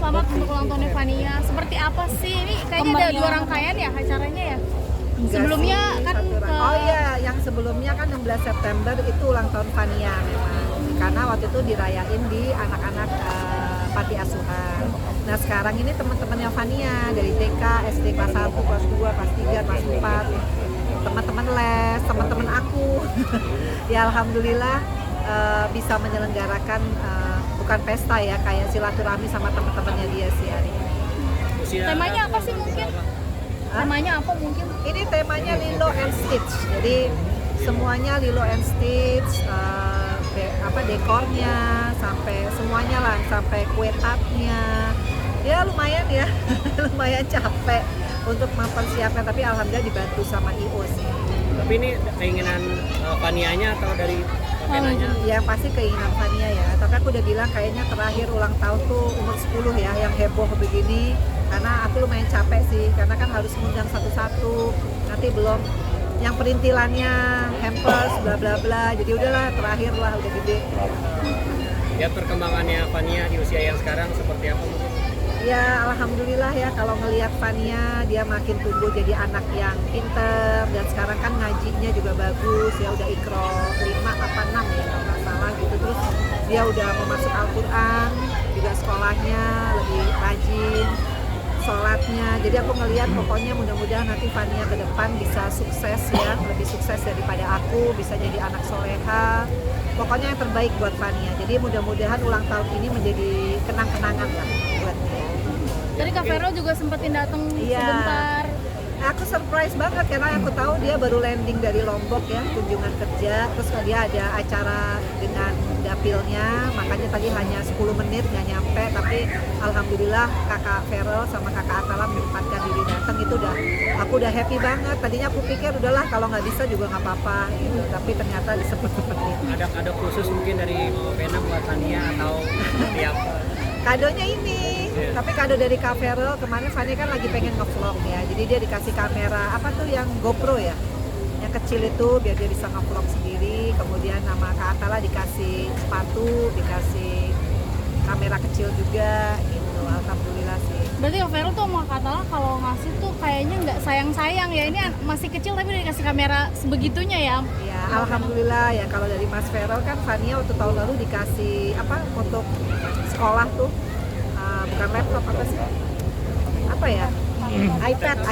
selamat untuk ulang tahunnya Fania. Seperti apa sih? Ini kayaknya ada 2 rangkaian ya acaranya ya? Sebelumnya kan Oh iya, yang sebelumnya kan 16 September itu ulang tahun Fania memang. Karena waktu itu dirayain di anak-anak panti asuhan. Nah sekarang ini teman-temannya Fania dari TK, SD kelas 1, kelas 2, kelas 3, kelas 4, teman-teman les, teman-teman aku. Ya alhamdulillah bisa menyelenggarakan bukan pesta ya, kayak silaturahmi sama teman-temannya dia sih hari ini. temanya apa sih mungkin? Temanya apa mungkin? Ini temanya Lilo and Stitch. Jadi semuanya Lilo and Stitch, dekornya sampai semuanya lah, sampai kue tartnya. Ya lumayan ya, lumayan capek untuk mempersiapkan, tapi alhamdulillah dibantu sama IO sih. Tapi ini keinginan Fanianya atau dari Venanya? Yang pasti keinginan Fania ya. Tapi aku udah bilang kayaknya terakhir ulang tahun tuh umur 10 ya, yang heboh begini. Karena aku lumayan capek sih, karena kan harus ngundang satu-satu. Nanti belum yang perintilannya, hampers, bla bla bla. Jadi udahlah, terakhir lah, udah gede. Ya perkembangannya Fania di usia yang sekarang seperti apa mungkin? Ya alhamdulillah ya, kalau ngelihat Fania dia makin tumbuh jadi anak yang pinter, dan sekarang kan ngajinya juga bagus ya, udah Iqra 5 apa 6 ya kalau nggak salah gitu. Terus dia udah mau masuk Al-Quran, juga sekolahnya lebih rajin, sholatnya. Jadi aku ngelihat pokoknya mudah-mudahan nanti Fania ke depan bisa sukses ya, lebih sukses daripada aku, bisa jadi anak soleha. Pokoknya yang terbaik buat Fania. Jadi mudah-mudahan ulang tahun ini menjadi kenang-kenangan lah buat dia. Tadi Kak Vero juga sempetin datang sebentar. Aku surprise banget karena aku tahu dia baru landing dari Lombok ya, kunjungan kerja. Terus dia ada acara dengan dapilnya, makanya tadi hanya 10 menit nggak nyampe. Tapi alhamdulillah Kakak Vero sama Kakak Atala menyempatkan diri datang, itu aku udah happy banget. Tadinya aku pikir udahlah kalau nggak bisa juga nggak apa-apa gitu, tapi ternyata disempet-sempetin. Ada kado khusus mungkin dari Mama Vena buat Fania atau seperti apa? Kadonya ini, tapi kado dari Kak Vero kemarin Fania kan lagi pengen ngevlog ya, jadi dia dikasih kamera apa tuh yang GoPro ya, yang kecil itu biar dia bisa ngevlog sendiri. Kemudian nama Kak Atala dikasih sepatu, dikasih kamera kecil juga gitu. Alhamdulillah sih. Berarti Kak Vero tuh sama Kak Atala kalau ngasih tuh kayaknya nggak sayang-sayang ya, ini masih kecil tapi udah dikasih kamera sebegitunya ya. Ya alhamdulillah ya, kalau dari Mas Vero kan Fania waktu tahun lalu dikasih apa untuk sekolah tuh, bukan laptop apa sih? Apa ya? iPad.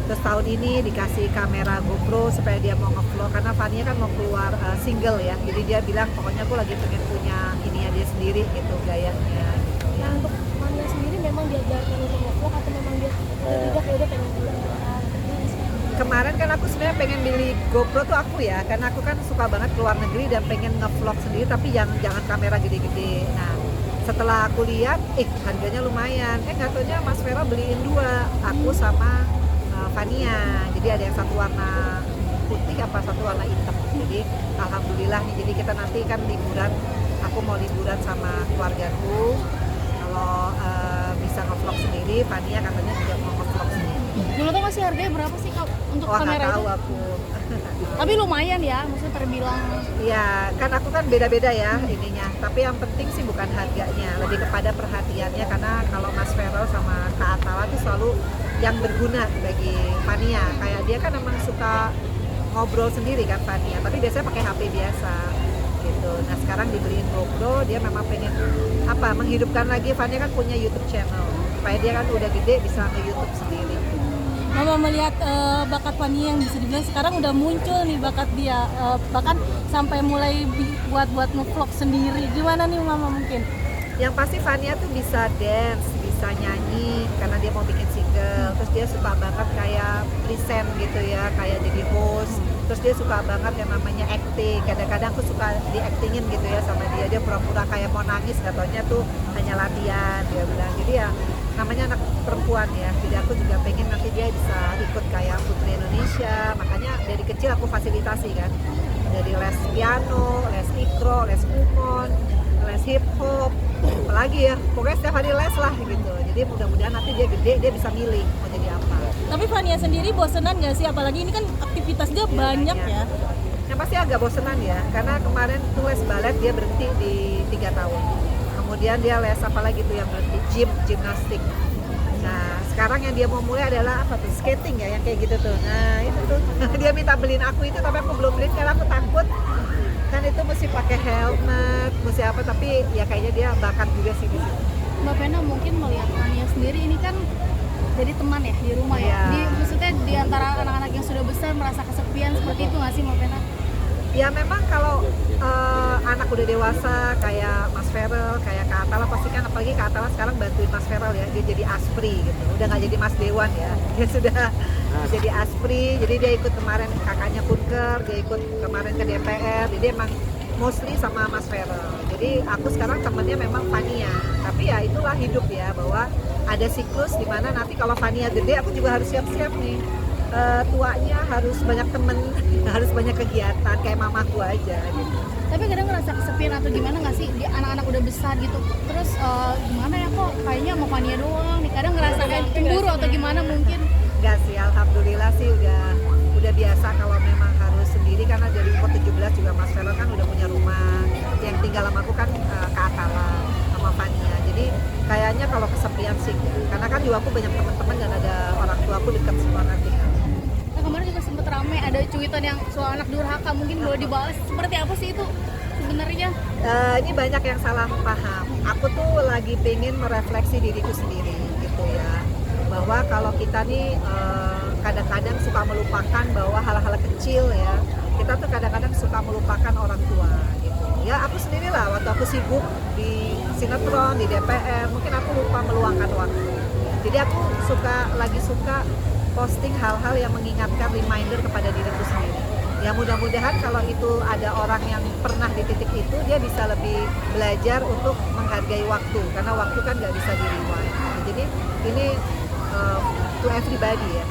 Terus tahun ini dikasih kamera GoPro supaya dia mau ngevlog, karena Fania kan mau keluar single ya. Jadi dia bilang pokoknya aku lagi pengen punya ini ya dia sendiri gitu gayanya. Nah untuk Fania sendiri memang diajarkan untuk ngevlog atau memang dia tidak ya udah pengen beli? Kemarin kan aku sebenarnya pengen beli GoPro tuh aku ya, karena aku kan suka banget keluar negeri dan pengen ngevlog sendiri, tapi jangan kamera gede-gede. Nah setelah aku lihat, harganya lumayan. Nggak taunya Mas Vero beliin 2, aku sama Fania. Jadi ada yang satu warna putih apa satu warna hitam. Jadi alhamdulillah nih, jadi kita nanti kan liburan, aku mau liburan sama keluargaku. Kalau bisa ngevlog sendiri, Fania katanya juga mau ngevlog sendiri. Dulu tuh masih harganya berapa sih Kak untuk kamera Nggak tahu itu? aku. Tapi lumayan ya, maksudnya terbilang. Ya, kan aku kan beda-beda ya ininya. Tapi yang penting sih bukan harganya, lebih kepada perhatiannya. Karena kalau Mas Vero sama Kak Atala tuh selalu yang berguna bagi Fania. Kayak dia kan emang suka ngobrol sendiri kan Fania, tapi biasanya pakai HP biasa gitu. Nah sekarang dibeliin GoPro, dia memang pengen menghidupkan lagi. Fania kan punya YouTube channel, supaya dia kan udah gede bisa nge-YouTube sendiri. Mama melihat bakat Fania yang bisa dibilang sekarang udah muncul nih bakat dia, bahkan sampai mulai buat ngevlog sendiri. Gimana nih Mama mungkin? Yang pasti Fania tuh bisa dance, bisa nyanyi karena dia mau bikin single. Terus dia suka banget kayak present gitu ya, kayak jadi host. Terus dia suka banget yang namanya acting. Kadang-kadang aku suka di-actingin gitu ya sama dia. Dia pura-pura kayak mau nangis, katanya tuh hanya latihan, dia bilang. Jadi ya namanya anak perempuan ya, jadi aku juga pengen nanti dia bisa ikut kayak Putri Indonesia. Makanya dari kecil aku fasilitasi kan, dari les piano, les ikro, les kumon, les hip hop, apalagi ya, pokoknya setiap hari les lah gitu. Jadi mudah-mudahan nanti dia gede, dia bisa milih mau jadi apa. Tapi Fania sendiri bosenan nggak sih? Apalagi ini kan aktivitasnya banyak ya. Yang pasti agak bosenan ya, karena kemarin tuh les balet dia berhenti di 3 tahun. kemudian dia les apa lagi tuh yang berhenti, gimnastik. Nah sekarang yang dia mau mulai adalah apa tuh, skating ya, yang kayak gitu tuh. Nah itu tuh dia minta beliin aku itu, tapi aku belum beliin karena aku takut kan itu mesti pakai helmet, mesti apa, tapi ya kayaknya dia bakat juga sih di situ. Mbak Vena mungkin melihat Fania sendiri ini kan jadi teman ya di rumah ya. Iya. Maksudnya di antara anak-anak yang sudah besar merasa kesepian seperti itu nggak sih Mbak Vena? Ya memang kalau anak udah dewasa kayak Mas Ferel, kayak Kak Atala, pasti kan apalagi Kak Atala sekarang bantuin Mas Ferel ya, dia jadi aspri gitu, udah nggak jadi Mas Dewan ya, dia sudah jadi aspri, jadi dia ikut kemarin kakaknya Kunker, dia ikut kemarin ke DPR, jadi emang mostly sama Mas Ferel. Jadi aku sekarang temennya memang Fania, tapi ya itulah hidup ya, bahwa ada siklus di mana nanti kalau Fania gede aku juga harus siap-siap nih. Tuanya harus banyak temen, harus banyak kegiatan kayak mamaku aja gitu. Tapi kadang ngerasa kesepian atau gimana nggak sih? Di anak-anak udah besar gitu. Terus gimana ya kok kayaknya sama Fania doang nih. Kadang ngerasa kayak cemburu atau gimana mungkin. Enggak sih, alhamdulillah sih udah biasa kalau memang harus sendiri, karena dari umur 17 juga Mas Ferel kan udah punya rumah. Yang tinggal sama aku kan Kak Atala sama Fania. Jadi kayaknya kalau kesepian sih enggak. Karena kan juga aku banyak teman-teman dan ada orang tua aku dekat semua nanti. Nah, kemarin juga sempet rame ada cuitan yang soal anak durhaka, mungkin boleh dibahas seperti apa sih itu sebenarnya? Ini banyak yang salah paham. Aku tuh lagi pengen merefleksi diriku sendiri gitu ya, bahwa kalau kita nih kadang-kadang suka melupakan bahwa hal-hal kecil ya, kita tuh kadang-kadang suka melupakan orang tua gitu. Ya aku sendirilah, waktu aku sibuk di sinetron, di DPR, mungkin aku lupa meluangkan waktu. Jadi aku lagi suka posting hal-hal yang mengingatkan, reminder kepada diriku sendiri. Ya mudah-mudahan kalau itu ada orang yang pernah di titik itu, dia bisa lebih belajar untuk menghargai waktu, karena waktu kan nggak bisa di-rewind. Jadi ini to everybody ya.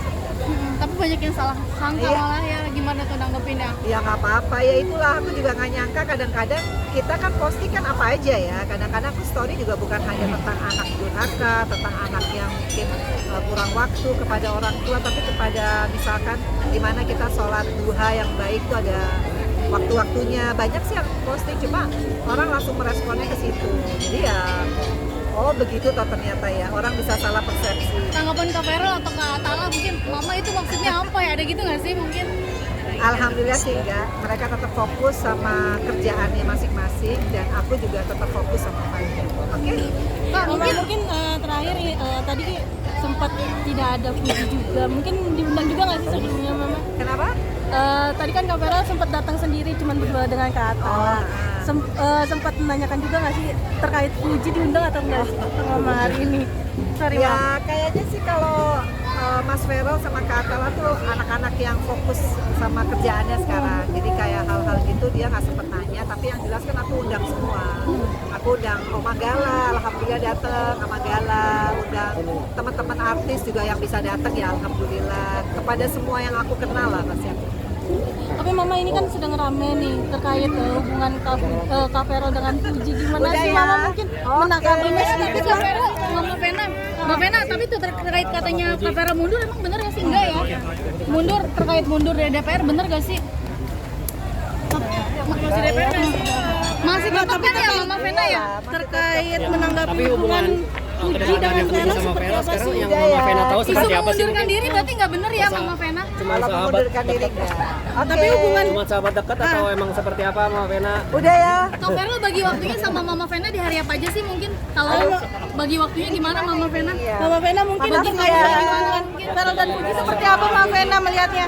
Tapi banyak yang salah sangka Iya. malah ya, gimana tuh nanggepinnya? Ya nggak apa-apa, ya itulah aku juga nggak nyangka kadang-kadang kita kan posting kan apa aja ya. Kadang-kadang aku story juga bukan hanya tentang anak durhaka, tentang anak yang mungkin kurang waktu kepada orang tua, tapi kepada misalkan dimana kita sholat duha yang baik itu ada waktu-waktunya. Banyak sih yang posting, cuma orang langsung meresponnya ke situ. Jadi ya, oh begitu toh ternyata ya, orang bisa salah persepsi. Tanggapan Kak Ferel atau Kak Atala mungkin, mama itu maksudnya apa ya? Ada gitu nggak sih mungkin? Alhamdulillah sih enggak, mereka tetap fokus sama kerjaannya masing-masing dan aku juga tetap fokus sama Fania. Oke? Kak Mama, mungkin mungkin terakhir tadi sempat tidak ada Fuji juga, mungkin diundang juga nggak sih sebelumnya Mama? Kenapa? Tadi kan Kak Vera sempat datang sendiri cuman berdua dengan Kak Atala. Sempat menanyakan juga nggak sih terkait Fuji diundang atau enggak sih sama Mama hari ini? Sorry Mama. Ya kayaknya sih kalau Mas Ferel sama Kak Atala tuh anak-anak yang fokus sama kerjaannya sekarang. Jadi kayak hal-hal gitu dia nggak sempet nanya, tapi yang jelas kan aku undang semua. Aku undang Oma Gala, alhamdulillah dateng, Oma Gala, undang teman-teman artis juga yang bisa datang ya alhamdulillah. Kepada semua yang aku kenal lah pasti aku. Tapi Mama ini kan sedang rame nih terkait hubungan Kak Vera dengan Fuji. Gimana Udah sih ya. Mama mungkin Oke. menanggapinya? tapi Kak Ferel, Mama Vena, Mbak Vena, tapi itu terkait katanya Kak Vera mundur, emang bener gak sih? Enggak ya? Mundur, terkait mundur dari DPR, bener gak sih? Masih DPR nggak sih? Masih tetap kan ya Mama Vena ya? Terkait menanggapi Tapi hubungan Fuji kedekatannya dengan Fuji Vera sama seperti Vera apa sekarang sih? yang Udah Mama ya. Vena tahu Isu seperti apa sih mengundurkan mungkin? diri berarti nggak bener ya Mama Vena? Cuma Kalau sahabat mengundurkan diri dekat, enggak. Tapi hubungan cuma sahabat dekat atau emang seperti apa Mama Vena? Udah ya. Kak Ferel bagi waktunya sama Mama Vena di hari apa aja sih mungkin? Kalau bagi waktunya gimana Mama Vena? Iya. Mama Vena mungkin Makasih terkait ya. dengan Vera dan Fuji seperti apa Mama Vena melihatnya?